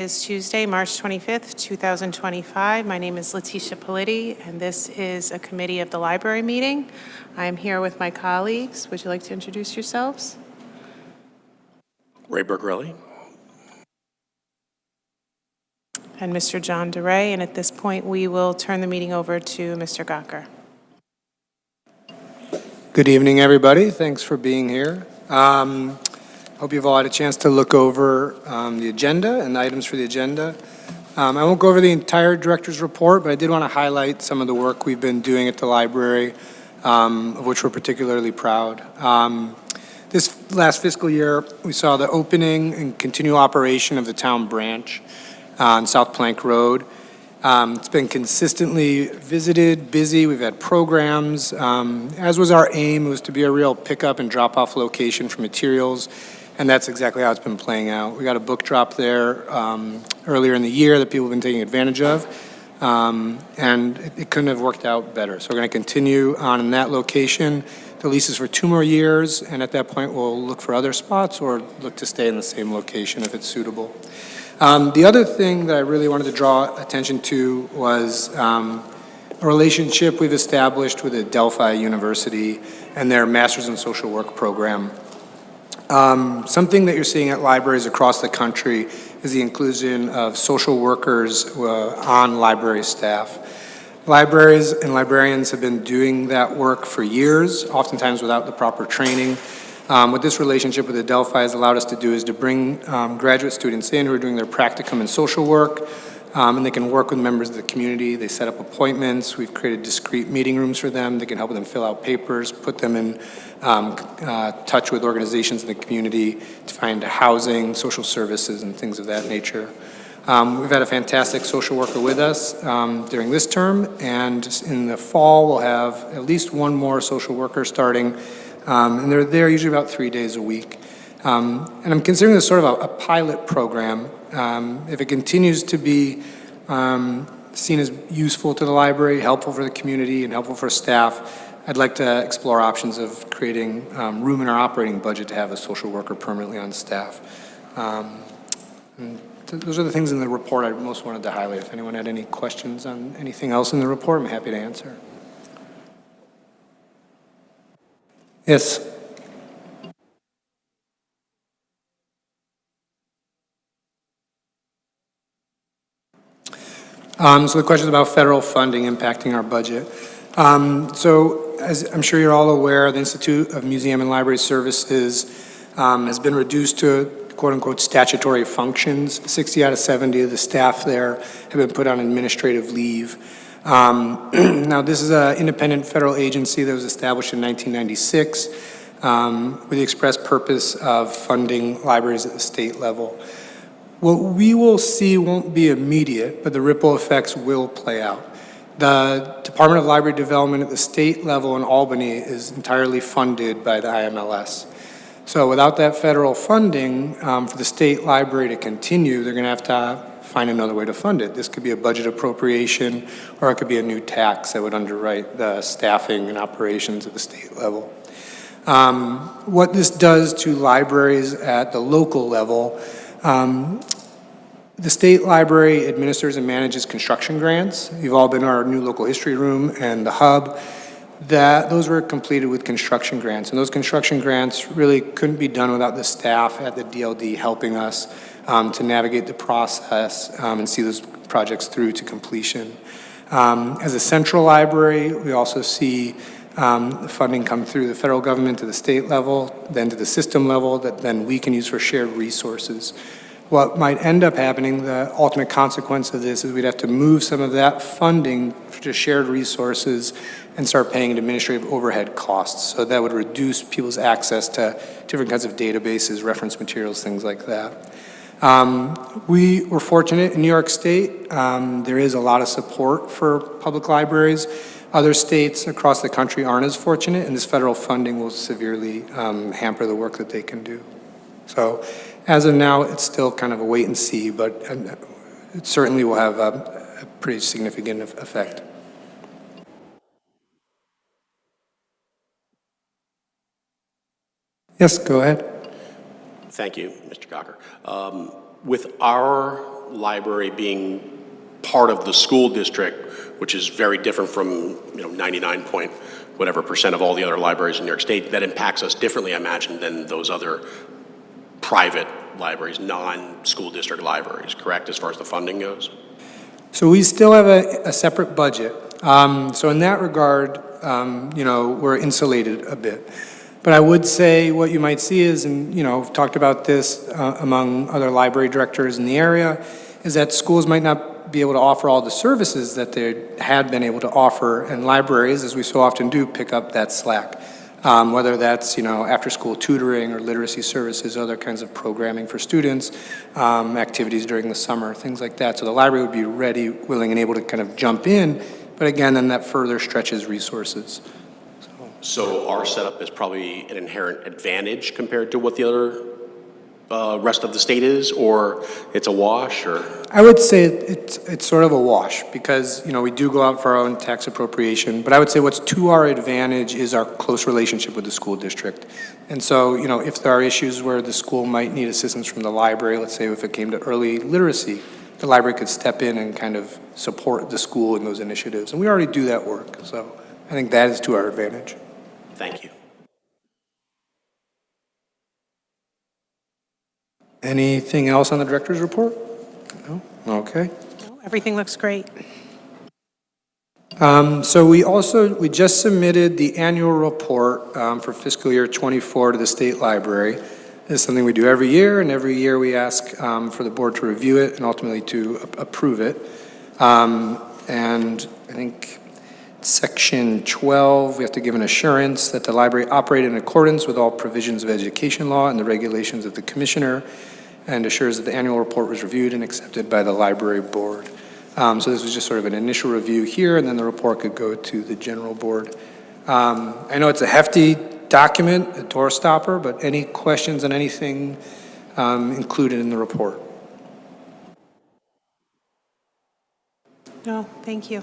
Is Tuesday, March 25th, 2025. My name is Letitia Politti, and this is a committee of the library meeting. I'm here with my colleagues. Would you like to introduce yourselves? Ray Bergrelli. And Mr. John DeRay, and at this point, we will turn the meeting over to Mr. Gawker. Good evening, everybody. Thanks for being here. Hope you've all had a chance to look over the agenda and the items for the agenda. I won't go over the entire director's report, but I did want to highlight some of the work we've been doing at the library, of which we're particularly proud. This last fiscal year, we saw the opening and continual operation of the town branch on South Plank Road. It's been consistently visited, busy. We've had programs. As was our aim, it was to be a real pickup and drop-off location for materials, and that's exactly how it's been playing out. We got a book drop there earlier in the year that people have been taking advantage of, and it couldn't have worked out better. So we're going to continue on in that location. The lease is for 2 more years, and at that point, we'll look for other spots or look to stay in the same location if it's suitable. The other thing that I really wanted to draw attention to was a relationship we've established with Adelphi University and their Masters in Social Work program. Something that you're seeing at libraries across the country is the inclusion of social workers on library staff. Libraries and librarians have been doing that work for years, oftentimes without the proper training. What this relationship with Adelphi has allowed us to do is to bring graduate students in who are doing their practicum in social work, and they can work with members of the community. They set up appointments. We've created discrete meeting rooms for them. They can help them fill out papers, put them in touch with organizations in the community to find housing, social services, and things of that nature. We've had a fantastic social worker with us during this term, and in the fall we'll have at least 1 more social worker starting. And they're there usually about 3 days a week. And I'm considering this sort of a pilot program. If it continues to be seen as useful to the library, helpful for the community, and helpful for staff, I'd like to explore options of creating room in our operating budget to have a social worker permanently on staff. Those are the things in the report I most wanted to highlight. If anyone had any questions on anything else in the report, I'm happy to answer. Yes. So the question is about federal funding impacting our budget. So as I'm sure you're all aware, the Institute of Museum and Library Services has been reduced to quote-unquote statutory functions. 60 out of 70 of the staff there have been put on administrative leave. Now, this is an independent federal agency that was established in 1996 with the express purpose of funding libraries at the state level. What we will see won't be immediate, but the ripple effects will play out. The Department of Library Development at the state level in Albany is entirely funded by the IMLS. So without that federal funding for the state library to continue, they're going to have to find another way to fund it. This could be a budget appropriation, or it could be a new tax that would underwrite the staffing and operations at the state level. What this does to libraries at the local level, the state library administers and manages construction grants. You've all been to our new local history room and the hub. Those were completed with construction grants, and those construction grants really couldn't be done without the staff at the DLD helping us to navigate the process and see those projects through to completion. As a central library, we also see the funding come through the federal government to the state level, then to the system level that then we can use for shared resources. What might end up happening, the ultimate consequence of this is we'd have to move some of that funding to shared resources and start paying administrative overhead costs. So that would reduce people's access to different kinds of databases, reference materials, things like that. We were fortunate in New York State. There is a lot of support for public libraries. Other states across the country aren't as fortunate, and this federal funding will severely hamper the work that they can do. So as of now, it's still kind of a wait and see, but it certainly will have a pretty significant effect. Yes, go ahead. Thank you, Mr. Gawker. With our library being part of the school district, which is very different from 99 point whatever percent of all the other libraries in New York State, that impacts us differently, I imagine, than those other private libraries, non-school district libraries, correct, as far as the funding goes? So we still have a separate budget. So in that regard, we're insulated a bit. But I would say what you might see is, and we've talked about this among other library directors in the area, is that schools might not be able to offer all the services that they had been able to offer, and libraries, as we so often do, pick up that slack. Whether that's after-school tutoring or literacy services, other kinds of programming for students, activities during the summer, things like that. So the library would be ready, willing, and able to kind of jump in, but again, then that further stretches resources. So our setup is probably an inherent advantage compared to what the other rest of the state is, or it's a wash, or? I would say it's sort of a wash because, we do go out for our own tax appropriation, but I would say what's to our advantage is our close relationship with the school district. And so, if there are issues where the school might need assistance from the library, let's say if it came to early literacy, the library could step in and kind of support the school in those initiatives. And we already do that work, so I think that is to our advantage. Thank you. Anything else on the director's report? No? Okay. No, everything looks great. So we just submitted the annual report for fiscal year 24 to the state library. This is something we do every year, and every year we ask for the board to review it and ultimately to approve it. And I think Section 12, we have to give an assurance that the library operate in accordance with all provisions of education law and the regulations of the commissioner, and assures that the annual report was reviewed and accepted by the library board. So this was just sort of an initial review here, and then the report could go to the general board. I know it's a hefty document, a door stopper, but any questions on anything included in the report? No, thank you.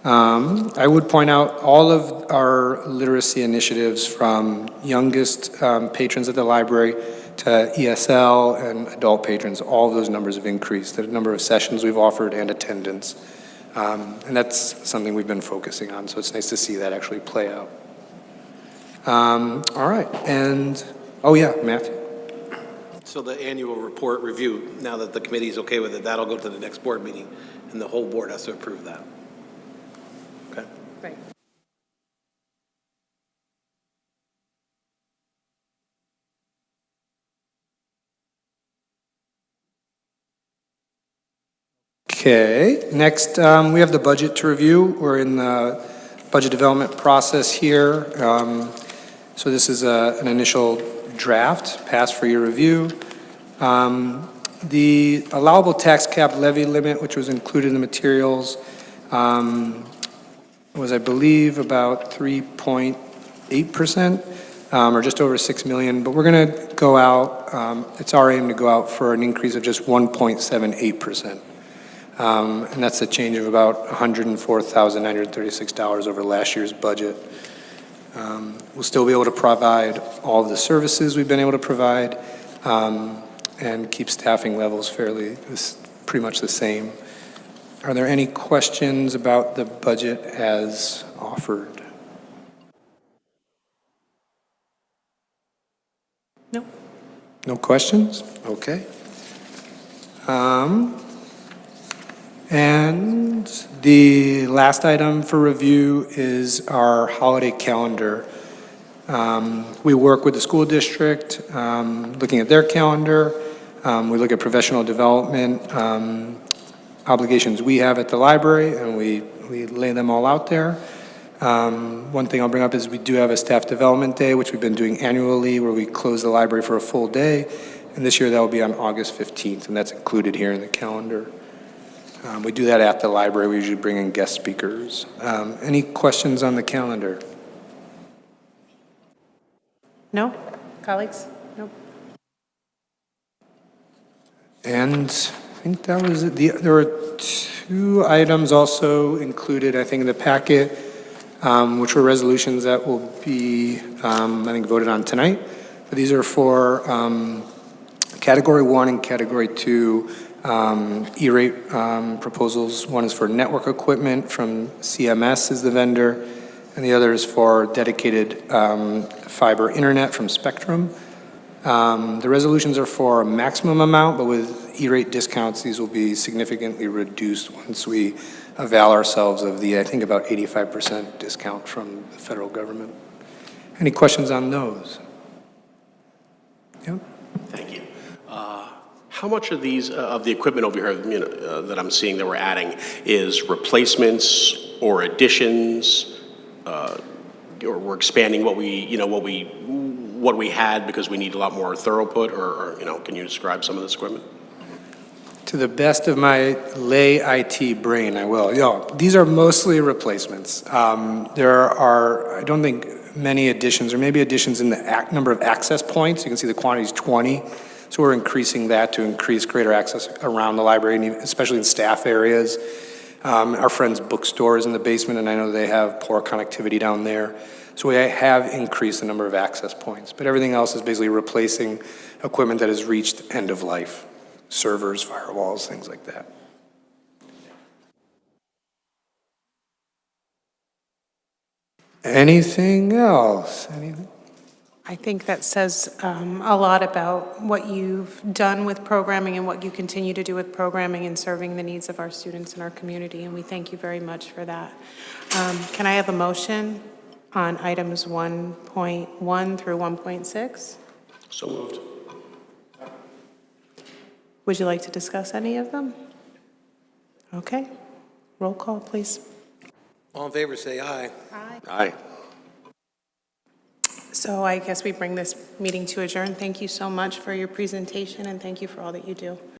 I would point out all of our literacy initiatives, from youngest patrons at the library to ESL and adult patrons, all of those numbers have increased, the number of sessions we've offered and attendance. And that's something we've been focusing on, so it's nice to see that actually play out. All right, and, oh yeah, Matthew. So the annual report review, now that the committee's okay with it, that'll go to the next board meeting, and the whole board has to approve that. Okay. Right. Okay, next we have the budget to review. We're in the budget development process here. So this is an initial draft, passed for your review. The allowable tax cap levy limit, which was included in the materials, was, I believe, about 3.8%, or just over 6 million. But we're going to go out, it's our aim to go out for an increase of just 1.78%. And that's a change of about $104,936 over last year's budget. We'll still be able to provide all of the services we've been able to provide, and keep staffing levels pretty much the same. Are there any questions about the budget as offered? No. No questions? Okay. And the last item for review is our holiday calendar. We work with the school district, looking at their calendar. We look at professional development obligations we have at the library, and we lay them all out there. One thing I'll bring up is we do have a staff development day, which we've been doing annually, where we close the library for a full day. And this year that will be on August 15th, and that's included here in the calendar. We do that at the library. We usually bring in guest speakers. Any questions on the calendar? No? Colleagues? No? And I think that was it. There were two items also included, I think, in the packet, which were resolutions that will be, I think, voted on tonight. But these are for Category 1 and Category 2 E-rate proposals. One is for network equipment from CMS is the vendor, and the other is for dedicated fiber internet from Spectrum. The resolutions are for a maximum amount, but with E-rate discounts, these will be significantly reduced once we avail ourselves of the, I think, about 85% discount from the federal government. Any questions on those? Yep. Thank you. How much of these, of the equipment over here, that I'm seeing that we're adding is replacements or additions, or we're expanding what we had because we need a lot more throughput, or can you describe some of this equipment? To the best of my lay IT brain, I will. These are mostly replacements. There are, I don't think, many additions, or maybe additions in the number of access points. You can see the quantity is 20. So we're increasing that to increase greater access around the library, and especially in staff areas. Our friend's bookstore is in the basement, and I know they have poor connectivity down there. So we have increased the number of access points. But everything else is basically replacing equipment that has reached end of life. Servers, firewalls, things like that. Anything else? Anything? I think that says a lot about what you've done with programming and what you continue to do with programming and serving the needs of our students in our community, and we thank you very much for that. Can I have a motion on items 1.1 through 1.6? So moved. Would you like to discuss any of them? Okay. Roll call, please. All in favor, say aye. Aye. Aye. So I guess we bring this meeting to adjourn. Thank you so much for your presentation, and thank you for all that you do.